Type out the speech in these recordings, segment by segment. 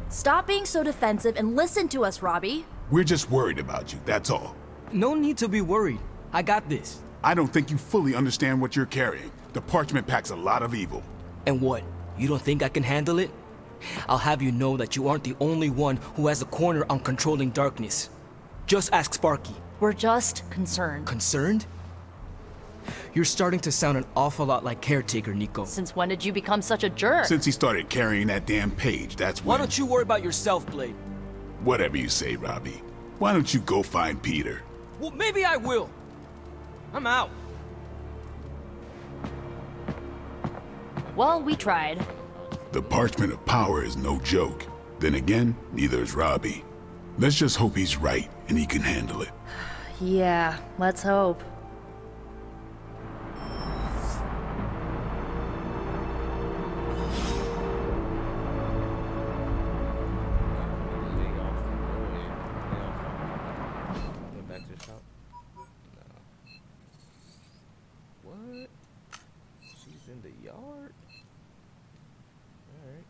Stop being so defensive and listen to us, Robbie. We're just worried about you, that's all. No need to be worried. I got this. I don't think you fully understand what you're carrying. The parchment packs a lot of evil. And what? You don't think I can handle it? I'll have you know that you aren't the only one who has a corner on controlling darkness. Just ask Sparky. We're just concerned. Concerned? You're starting to sound an awful lot like Caretaker, Nico. Since when did you become such a jerk? Since he started carrying that damn page, that's when... Why don't you worry about yourself, Blade? Whatever you say, Robbie. Why don't you go find Peter? Well, maybe I will. I'm out. Well, we tried. The Parchment of Power is no joke. Then again, neither is Robbie. Let's just hope he's right and he can handle it. Yeah, let's hope. What? She's in the yard? Alright.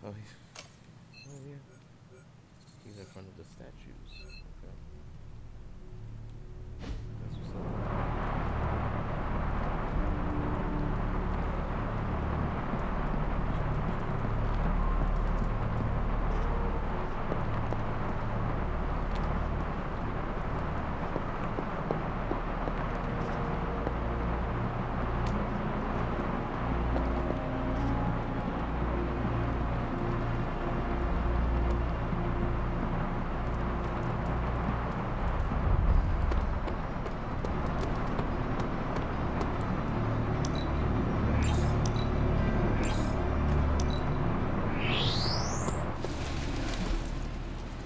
Oh, yeah. He's in front of the statues. Okay. That's what's up.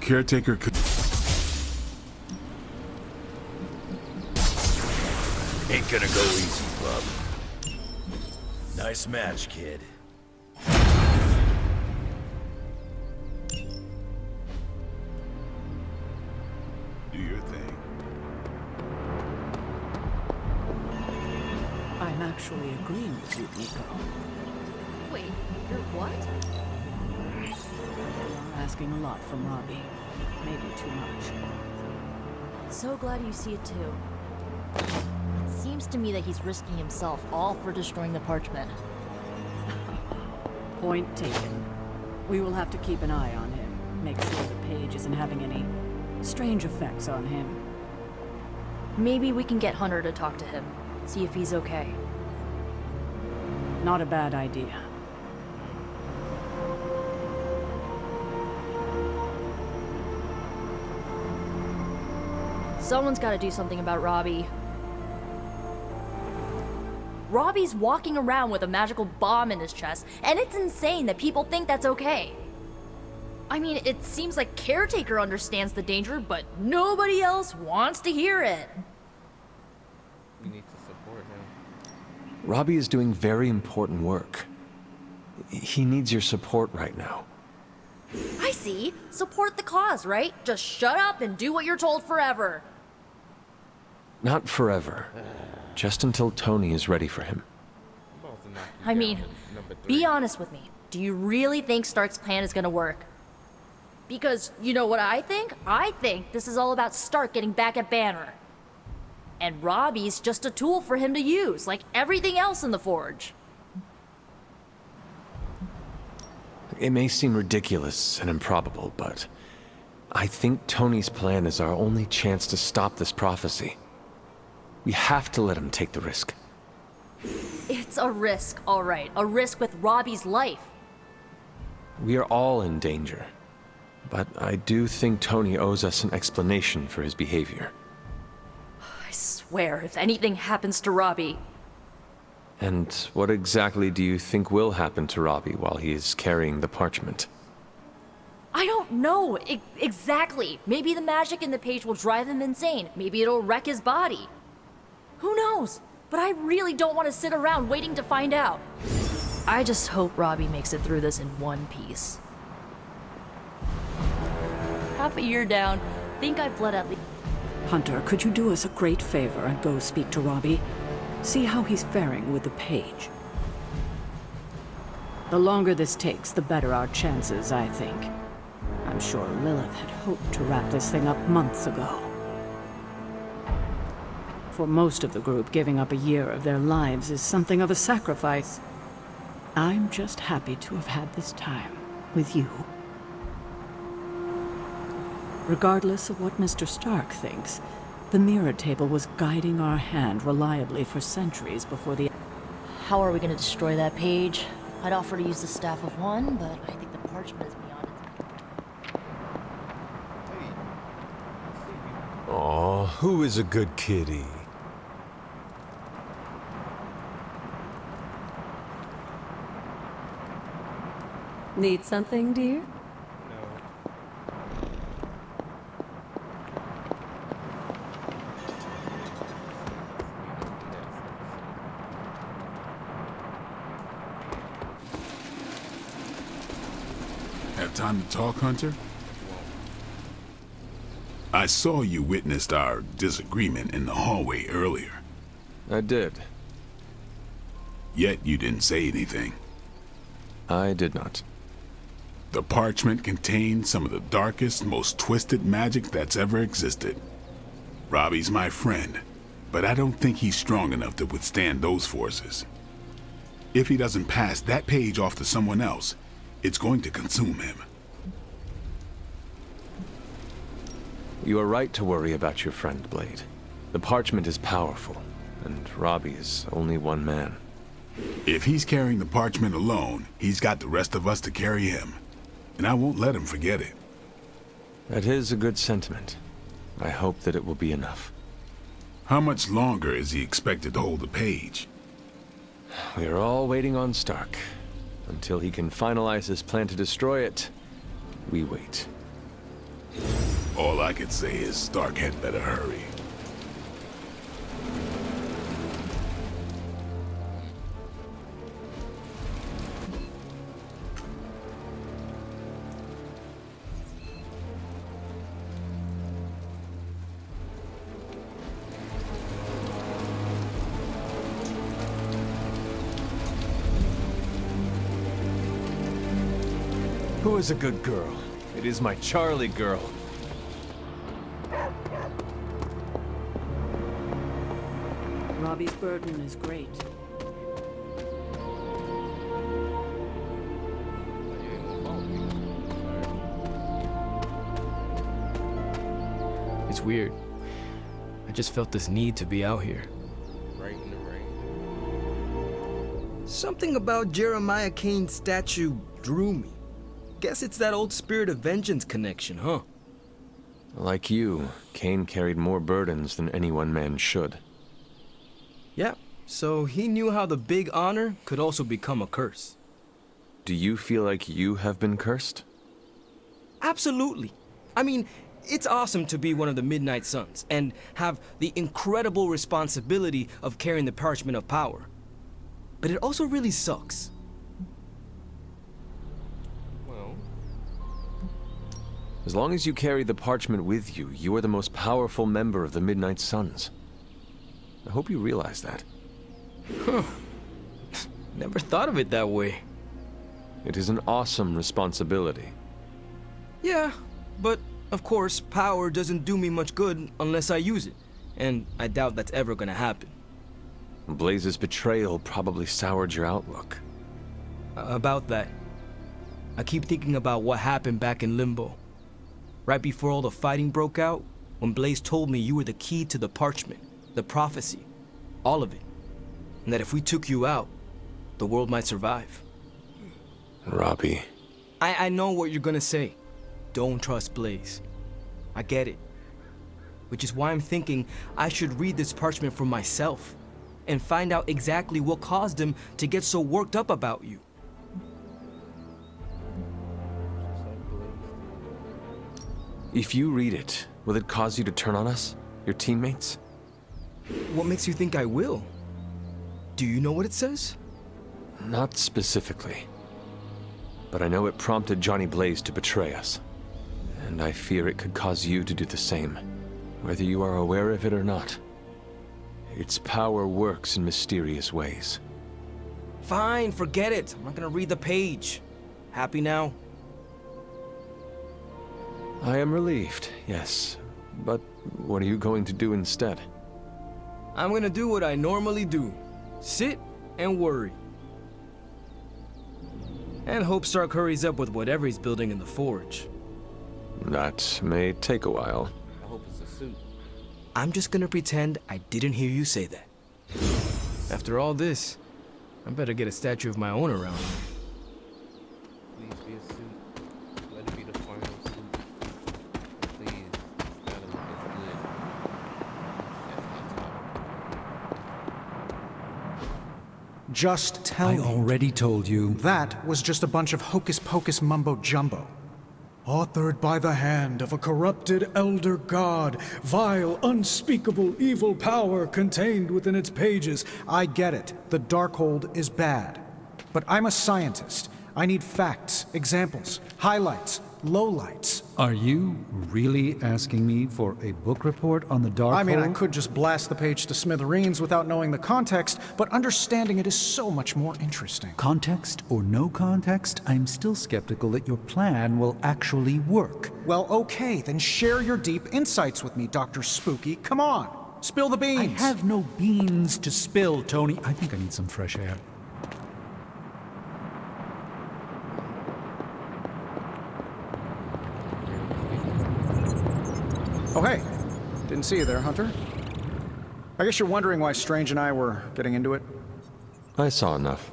Caretaker could... Ain't gonna go easy, bub. Nice match, kid. Do your thing. I'm actually agreeing with you, Nico. Wait, you're what? You're asking a lot from Robbie. Maybe too much. So glad you see it too. It seems to me that he's risking himself all for destroying the parchment. Point taken. We will have to keep an eye on him. Make sure the page isn't having any strange effects on him. Maybe we can get Hunter to talk to him, see if he's okay. Not a bad idea. Someone's got to do something about Robbie. Robbie's walking around with a magical bomb in his chest, and it's insane that people think that's okay. I mean, it seems like Caretaker understands the danger, but nobody else wants to hear it. We need to support him. Robbie is doing very important work. He needs your support right now. I see. Support the cause, right? Just shut up and do what you're told forever. Not forever. Just until Tony is ready for him. I'm about to knock you I down mean, with number 3. be honest with me. Do you really think Stark's plan is gonna work? Because, you know what I think? I think this is all about Stark getting back at Banner. And Robbie's just a tool for him to use, like everything else in the Forge. It may seem ridiculous and improbable, but I think Tony's plan is our only chance to stop this prophecy. We have to let him take the risk. It's a risk, all right. A risk with Robbie's life. We are all in danger. But I do think Tony owes us an explanation for his behavior. I swear, if anything happens to Robbie... And what exactly do you think will happen to Robbie while he is carrying the parchment? I don't know exactly. Maybe the magic in the page will drive him insane. Maybe it'll wreck his body. Who knows? But I really don't want to sit around waiting to find out. I just hope Robbie makes it through this in one piece. Half a year down, think I've bled at least. Hunter, could you do us a great favor and go speak to Robbie? See how he's faring with the page. The longer this takes, the better our chances, I think. I'm sure Lilith had hoped to wrap this thing up months ago. For most of the group, giving up a year of their lives is something of a sacrifice. I'm just happy to have had this time with you. Regardless of what Mr. Stark thinks, the mirror table was guiding our hand reliably for centuries before the... How are we gonna destroy that page? I'd offer to use the Staff of One, but I think the parchment is beyond it. Aw, who is a good kitty? Need something, dear? Have time to talk, Hunter? I saw you witnessed our disagreement in the hallway earlier. I did. Yet you didn't say anything. I did not. The parchment contained some of the darkest, most twisted magic that's ever existed. Robbie's my friend, but I don't think he's strong enough to withstand those forces. If he doesn't pass that page off to someone else, it's going to consume him. You are right to worry about your friend, Blade. The parchment is powerful, and Robbie is only one man. If he's carrying the parchment alone, he's got the rest of us to carry him. And I won't let him forget it. That is a good sentiment. I hope that it will be enough. How much longer is he expected to hold the page? We are all waiting on Stark. Until he can finalize his plan to destroy it, we wait. All I could say is Stark had better hurry. Who is a good girl? It is my Charlie girl. Robbie's burden is great. It's weird. I just felt this need to be out here. Right in the rain. Something about Jeremiah Kane's statue drew me. Guess it's that old Spirit of Vengeance connection, huh? Like you, Kane carried more burdens than any one man should. Yeah, so he knew how the big honor could also become a curse. Do you feel like you have been cursed? Absolutely. I mean, it's awesome to be one of the Midnight Suns and have the incredible responsibility of carrying the Parchment of Power. But it also really sucks. Well, As long as you carry the parchment with you, you are the most powerful member of the Midnight Suns. I hope you realize that. Never thought of it that way. It is an awesome responsibility. Yeah, but of course, power doesn't do me much good unless I use it. And I doubt that's ever gonna happen. Blaze's betrayal probably soured your outlook. About that, I keep thinking about what happened back in Limbo. Right before all the fighting broke out, when Blaze told me you were the key to the parchment, the prophecy, all of it. And that if we took you out, the world might survive. Robbie. I know what you're gonna say. Don't trust Blaze. I get it. Which is why I'm thinking I should read this parchment for myself and find out exactly what caused him to get so worked up about you. If you read it, will it cause you to turn on us? Your teammates? What makes you think I will? Do you know what it says? Not specifically. But I know it prompted Johnny Blaze to betray us. And I fear it could cause you to do the same, whether you are aware of it or not. Its power works in mysterious ways. Fine, forget it. I'm not gonna read the page. Happy now? I am relieved, yes. But what are you going to do instead? I'm gonna do what I normally do. Sit and worry. And hope Stark hurries up with whatever he's building in the forge. That may take a while. I hope it's a suit. I'm just gonna pretend I didn't hear you say that. After all this, I better get a statue of my own around. Please be a suit. Let it be the final suit. Please. It's gotta look as good. That's my top. Just tell I me. already told you. That was just a bunch of hocus-pocus mumbo-jumbo. Authored by the hand of a corrupted elder god, vile, unspeakable evil power contained within its pages. I get it. The Darkhold is bad. But I'm a scientist. I need facts, examples, highlights, lowlights. Are you really asking me for a book report on the Darkhold? I mean, I could just blast the page to smithereens without knowing the context, but understanding it is so much more interesting. Context or no context, I'm still skeptical that your plan will actually work. Well, okay, then share your deep insights with me, Dr. Spooky. Come on, spill the beans. I have no beans to spill, Tony. I think I need some fresh air. Oh, hey. Didn't see you there, Hunter. I guess you're wondering why Strange and I were getting into it. I saw enough.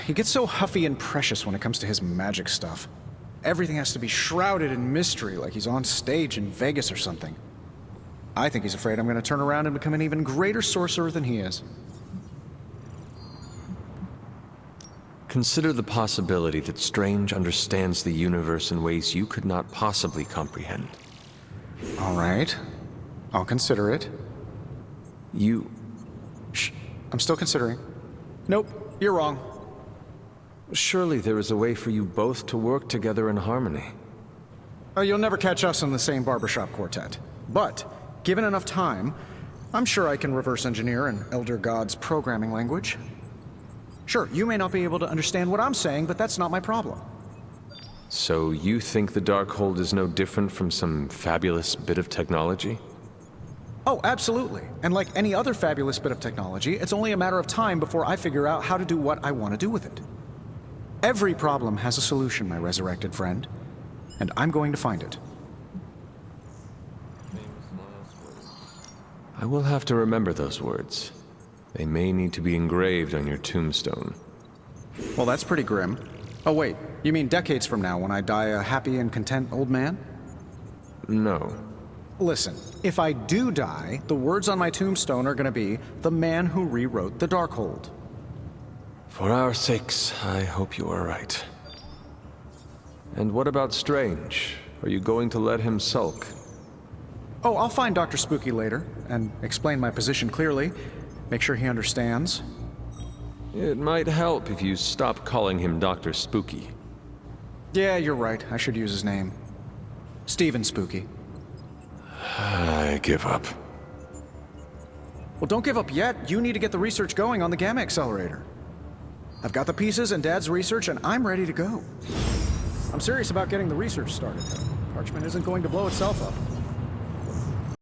He gets so huffy and precious when it comes to his magic stuff. Everything has to be shrouded in mystery, like he's on stage in Vegas or something. I think he's afraid I'm going to turn around and become an even greater sorcerer than he is. Consider the possibility that Strange understands the universe in ways you could not possibly comprehend. All right. I'll consider it. Shh. I'm still considering. Nope, you're wrong. Surely there is a way for you both to work together in harmony. Oh, you'll never catch us in the same barbershop quartet. But, given enough time, I'm sure I can reverse engineer an Elder God's programming language. Sure, you may not be able to understand what I'm saying, but that's not my problem. So you think the Darkhold is no different from some fabulous bit of technology? Oh, absolutely. And like any other fabulous bit of technology, it's only a matter of time before I figure out how to do what I want to do with it. Every problem has a solution, my resurrected friend. And I'm going to find it. I will have to remember those words. They may need to be engraved on your tombstone. Well, that's pretty grim. Oh, wait. You mean decades from now when I die a happy and content old man? No. Listen, if I do die, the words on my tombstone are going to be, "The man who rewrote the Darkhold." For our sakes, I hope you are right. And what about Strange? Are you going to let him sulk? Oh, I'll find Dr. Spooky later, and explain my position clearly. Make sure he understands. It might help if you stop calling him Dr. Spooky. Yeah, you're right. I should use his name. Stephen Spooky. I give up. Well, don't give up yet. You need to get the research going on the Gamma Accelerator. I've got the pieces and Dad's research, and I'm ready to go. I'm serious about getting the research started. Parchment isn't going to blow itself up.